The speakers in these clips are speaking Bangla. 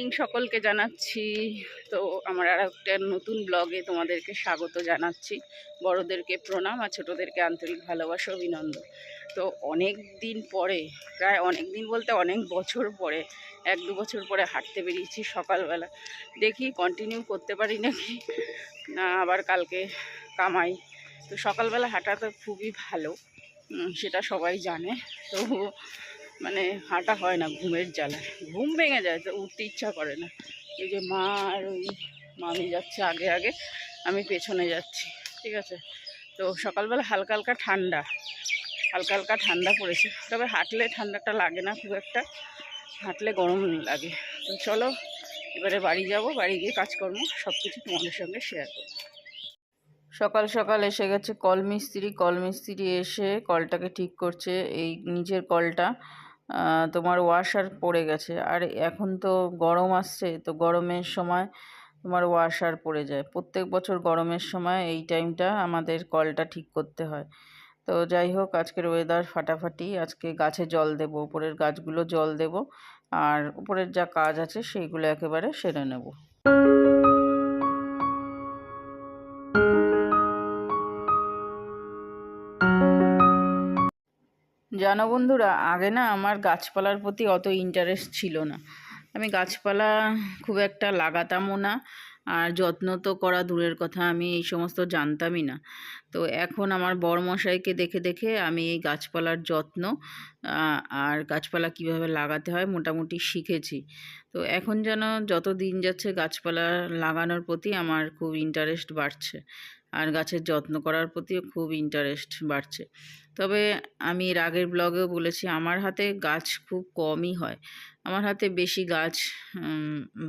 মর্নিং সকলকে জানাচ্ছি। তো আমার আর একটা নতুন ব্লগে তোমাদেরকে স্বাগত জানাচ্ছি। বড়োদেরকে প্রণাম আর ছোটোদেরকে আন্তরিক ভালোবাসা অভিনন্দন। তো অনেক দিন পরে, প্রায় অনেক দিন বলতে অনেক বছর পরে, 1-2 বছর পরে হাঁটতে বেরিয়েছি সকালবেলা। দেখি কন্টিনিউ করতে পারি নাকি না আবার কালকে কামাই। তো সকালবেলা হাঁটা তো খুবই ভালো, সেটা সবাই জানে। তো মানে হাঁটা হয় না ঘুমের জ্বালায়, ঘুম ভেঙে যায় তো উঠতে ইচ্ছা করে না। এই যে মা আর ওই মামি যাচ্ছে আগে আগে, আমি পেছনে যাচ্ছি, ঠিক আছে। তো সকালবেলা হালকা হালকা ঠান্ডা পড়েছে, তবে হাঁটলে ঠান্ডাটা লাগে না খুব একটা, হাঁটলে গরম লাগে। তো চলো এবারে বাড়ি যাব, বাড়ি গিয়ে কাজকর্ম সব কিছু তোমাদের সঙ্গে শেয়ার করব। সকাল সকাল এসে গেছে কলমিস্ত্রি এসে কলটাকে ঠিক করছে। এই নিচের কলটা তোমার ওয়াশার পড়ে গেছে, আর এখন তো গরম আসছে, তো গরমের সময় তোমার ওয়াশার পড়ে যায়। প্রত্যেক বছর গরমের সময় এই টাইমটা আমাদের কলটা ঠিক করতে হয়। তো যাই হোক, আজকের ওয়েদার ফাটাফাটি। আজকে গাছে জল দেবো, উপরের গাছগুলো জল দেব, আর উপরের যা কাজ আছে সেইগুলো একেবারে সেরে নেব। জানো বন্ধুরা, আগে না আমার গাছপালার প্রতি অত ইন্টারেস্ট ছিল না। আমি গাছপালা খুব একটা লাগাতামও না, আর যত্ন তো করা দূরের কথা, আমি এই সমস্ত জানতামই না। তো এখন আমার বড়মশাইকে দেখে দেখে আমি এই গাছপালার যত্ন আর গাছপালা কিভাবে লাগাতে হয় মোটামুটি শিখেছি। তো এখন যেন যত দিন যাচ্ছে গাছপালা লাগানোর প্রতি আমার খুব ইন্টারেস্ট বাড়ছে, আর গাছের যত্ন করার প্রতিও খুব ইন্টারেস্ট বাড়ছে। তবে আমি এর আগের ব্লগেও বলেছি, আমার হাতে গাছ খুব কমই হয়, আমার হাতে বেশি গাছ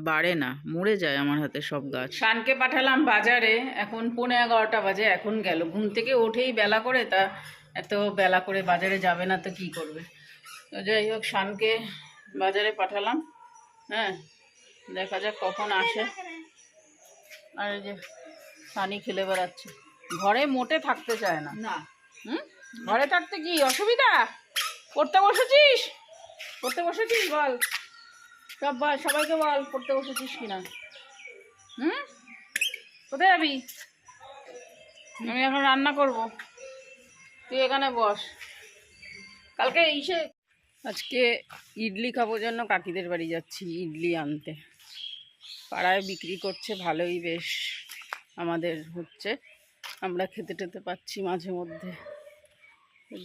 বাড়ে না, মরে যায় আমার হাতে সব গাছ। শানকে পাঠালাম বাজারে, এখন 11:15 বাজে, এখন গেল ঘুম থেকে উঠেই বেলা করে, তা এত বেলা করে বাজারে যাবে না তো কী করবে। তো যাই হোক, শানকে বাজারে পাঠালাম, হ্যাঁ, দেখা যাক কখন আসে। আর এই যে শানি খেলে বেড়াচ্ছে, ঘরে মোটে থাকতে চায় না। না, ঘরে থাকতে কি অসুবিধা? পড়তে বসেছিস বল, সব বল, সবাইকে বল পড়তে বসেছিস কিনা। কোথায় যাবি? আমি এখন রান্না করব, তুই এখানে বস। কালকে আজকে ইডলি খাবো জন্য কাকিদের বাড়ি যাচ্ছি ইডলি আনতে। পাড়ায় বিক্রি করছে, ভালোই বেশ আমাদের হচ্ছে, আমরা খেতে টেতে পাচ্ছি মাঝে মধ্যে।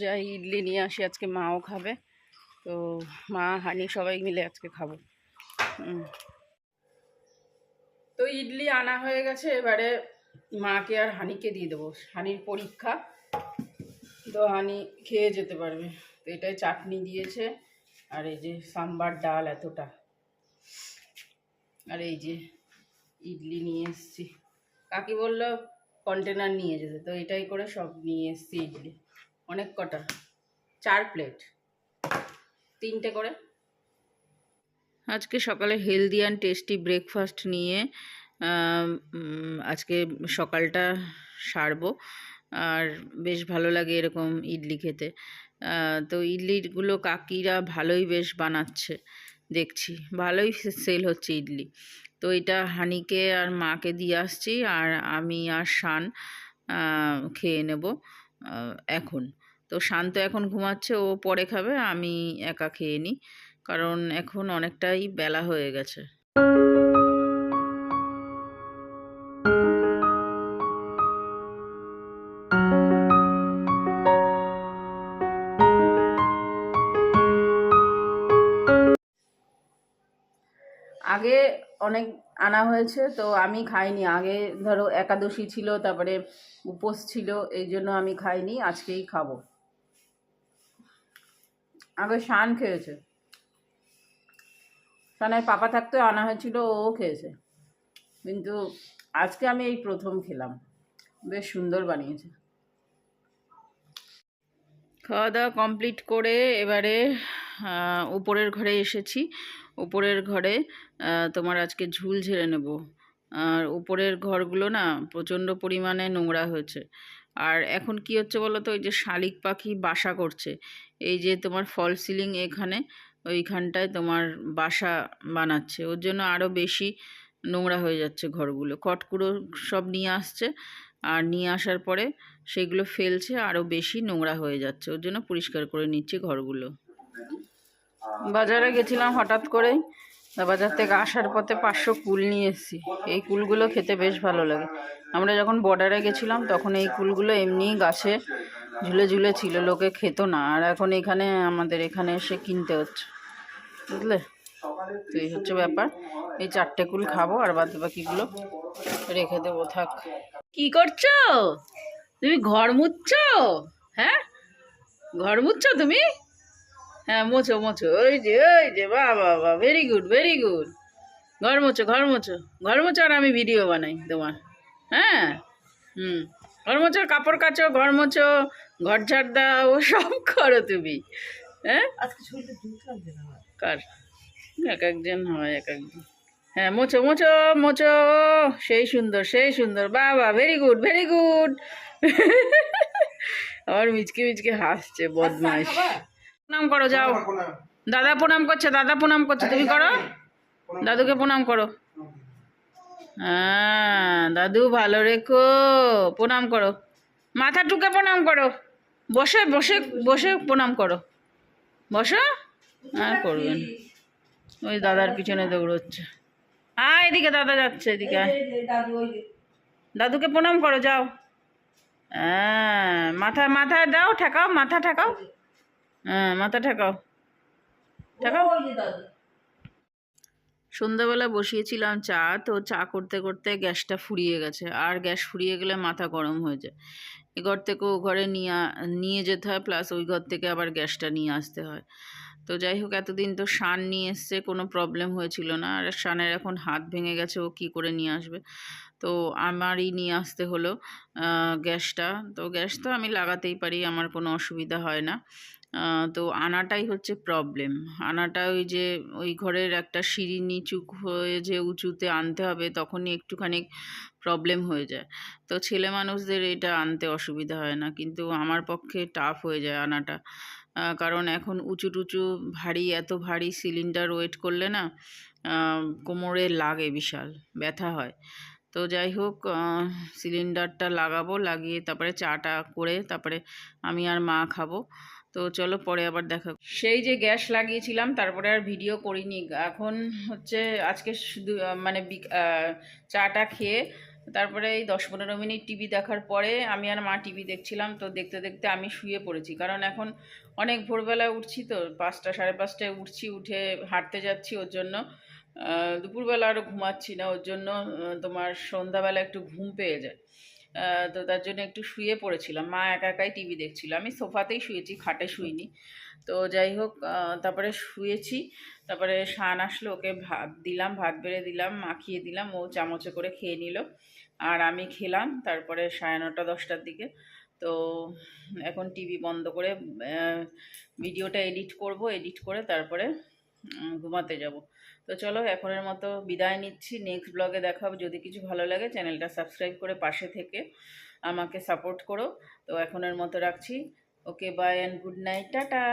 যাই ইডলি নিয়ে আসি, আজকে মাও খাবে, তো মা হানি সবাই মিলে আজকে খাবো। তো ইডলি আনা হয়ে গেছে, এবারে মাকে আর হানিকে দিয়ে দেবো, হানির পরীক্ষা তো হানি খেয়ে যেতে পারবে। তো এটাই চাটনি দিয়েছে, আর এই যে সাম্বার ডাল এতটা, আর এই যে ইডলি নিয়ে এসছি। কাকি বললো কন্টেনার নিয়ে যেতে, তো এটাই করে সব নিয়ে এসছি ইডলি, অনেক কটা, 4 প্লেট, 3টে করে। আজকে সকালে হেলদি অ্যান্ড টেস্টি ব্রেকফাস্ট নিয়ে আজকে সকালটা সারবো, আর বেশ ভালো লাগে এরকম ইডলি খেতে। তো ইডলিগুলো কাকিরা ভালোই বেশ বানাচ্ছে, দেখছি ভালোই সেল হচ্ছে ইডলি। তো এটা হানিকে আর মাকে দিয়ে আসছি, আর আমি আর শান খেয়ে নেব এখন। তো শান তো এখন ঘুমাচ্ছে, ও পরে খাবে, আমি একা খেয়ে নিই, কারণ এখন অনেকটাই বেলা হয়ে গেছে। আগে অনেক আনা হয়েছে, তো আমি খাইনি। আগে ধরো একাদশী ছিল, তারপরে উপোস ছিল, এই জন্য আমি খাইনি, আজকেই খাবো। আগে শান খেয়েছে, শানের পাপা থাকতেও আনা হয়েছিল, ও খেয়েছে, কিন্তু আজকে আমি এই প্রথম খেলাম, বেশ সুন্দর বানিয়েছে। খাওয়া দাওয়া কমপ্লিট করে এবারে উপরের ঘরে এসেছি। উপরের ঘরে তোমার আজকে ঝুল ঝেড়ে নেব, আর উপরের ঘরগুলো না প্রচণ্ড পরিমাণে নোংরা হয়েছে। আর এখন কি হচ্ছে বলো তো, ওই যে শালিক পাখি বাসা করছে, এই যে তোমার ফল সিলিং এখানে ওইখানটায় তোমার বাসা বানাচ্ছে, ওর জন্য আরও বেশি নোংরা হয়ে যাচ্ছে ঘরগুলো। কটকুড়ো সব নিয়ে আসছে, আর নিয়ে আসার পরে সেগুলো ফেলছে, আরও বেশি নোংরা হয়ে যাচ্ছে, ওর জন্য পরিষ্কার করে নিচ্ছি ঘরগুলো। বাজারে গেছিলাম হঠাৎ করেই, বাজার থেকে আসার পথে 500 কুল নিয়ে এসেছি। এই কুলগুলো খেতে বেশ ভালো লাগে। আমরা যখন বর্ডারে গেছিলাম তখন এই কুলগুলো এমনিই গাছে ঝুলে ঝুলে ছিল, লোকে খেত না, আর এখন এখানে আমাদের এখানে এসে কিনতে হচ্ছে, বুঝলে? তো এই হচ্ছে ব্যাপার। এই 4টে কুল খাবো, আর বাদ বাকিগুলো রেখে দেবো, থাক। কি করছো তুমি? ঘর মুছছো? হ্যাঁ, ঘর মুছছো তুমি? হ্যাঁ, মোছো মোছো, ওই যে বাহ বাহ বাহ, ভেরি গুড ভেরি গুড। ঘর মোছো ঘর মোছো ঘর মোছো, আর আমি ভিডিও বানাই তোমার। হ্যাঁ, ঘর মোছো, কাপড় কাচো, ঘর মোছো, ঘর ঝাড় দাও, সব করো তুমি। হ্যাঁ, কার এক একজন হয়, এক একজন। হ্যাঁ, মোছো মোছো মোছো, সেই সুন্দর সেই সুন্দর, বাহ বাহ, ভেরি গুড ভেরি গুড। আমার মিচকে মিচকে হাসছে, বদমাইশ। প্রণাম করো, যাও। দাদা প্রণাম করছে, দাদা প্রণাম করছে, তুমি করো, দাদুকে প্রণাম করো। হ্যাঁ, দাদু ভালো রেখো, প্রণাম করো, মাথা টুকে প্রণাম করো, বসে বসে বসে প্রণাম করো, বসো। আর করবেন, ওই দাদার পিছনে দৌড়চ্ছে। এদিকে দাদা যাচ্ছে, এদিকে দাদুকে প্রণাম করো, যাও। হ্যাঁ, মাথায় দাও, ঠেকাও, মাথা ঠেকাও। হ্যাঁ, মাথা ঠেকাও ঠেকাও। সন্ধ্যাবেলা বসিয়েছিলাম চা, তো চা করতে করতে গ্যাসটা ফুরিয়ে গেছে, আর গ্যাস ফুরিয়ে গেলে মাথা গরম হয়ে যায়। এ ঘর থেকে ও ঘরে নিয়ে যেতে হয়, প্লাস ওই ঘর থেকে আবার গ্যাসটা নিয়ে আসতে হয়। তো যাই হোক, এতদিন তো শান নিয়ে এসছে, কোনো প্রবলেম হয়েছিল না, আর শানের এখন হাত ভেঙে গেছে, ও কী করে নিয়ে আসবে, তো আমারই নিয়ে আসতে হলো গ্যাসটা। তো গ্যাস তো আমি লাগাতেই পারি, আমার কোনো অসুবিধা হয় না। তো আনাটাই হচ্ছে প্রবলেম। আনাটা ওই যে ওই ঘরের একটা সিঁড়ি নিচু হয়ে যে উঁচুতে আনতে হবে, তখনই একটুখানি প্রবলেম হয়ে যায়। তো ছেলে মানুষদের এটা আনতে অসুবিধা হয় না, কিন্তু আমার পক্ষে টাফ হয়ে যায় আনাটা। কারণ এখন উঁচু টুচু ভারী, এত ভারী সিলিন্ডার ওয়েট করলে না কোমরে লাগে, বিশাল ব্যথা হয়। তো যাই হোক, সিলিন্ডারটা লাগাবো, লাগিয়ে তারপরে চাটা করে তারপরে আমি আর মা খাবো। তো চলো, পরে আবার দেখা। সেই যে গ্যাস লাগিয়েছিলাম, তারপরে আর ভিডিও করিনি। এখন হচ্ছে আজকে শুধু মানে চাটা খেয়ে তারপরে এই 10-15 মিনিট টিভি দেখার পরে আমি আর মা টিভি দেখছিলাম। তো দেখতে দেখতে আমি শুয়ে পড়েছি, কারণ এখন অনেক ভোরবেলায় উঠছি, তো 5টা 5:30টায় উঠছি, উঠে হাঁটতে যাচ্ছি, ওর জন্য দুপুরবেলা আরও ঘুমাচ্ছি না, ওর জন্য তোমার সন্ধ্যাবেলা একটু ঘুম পেয়ে যায়। তো তার জন্য একটু শুয়ে পড়েছিলাম, মা একা একাই টিভি দেখছিল, আমি সোফাতেই শুয়েছি, খাটে শুইনি। তো যাই হোক, তারপরে শুয়েছি, তারপরে শান আসলো, ওকে ভাত দিলাম, ভাত বেড়ে দিলাম, মাখিয়ে দিলাম, ও চামচে করে খেয়ে নিল, আর আমি খেলাম তারপরে 9:30-10টার দিকে। তো এখন টিভি বন্ধ করে ভিডিওটা এডিট করব, এডিট করে তারপরে ঘুমাতে যাব। তো চলো, এখনের মতো বিদায় নিচ্ছি, নেক্সট ব্লগে দেখা হবে। যদি কিছু ভালো লাগে চ্যানেলটা সাবস্ক্রাইব করে পাশে থেকে আমাকে সাপোর্ট করো। তো এখনের মতো রাখছি, okay bye and good night, tata.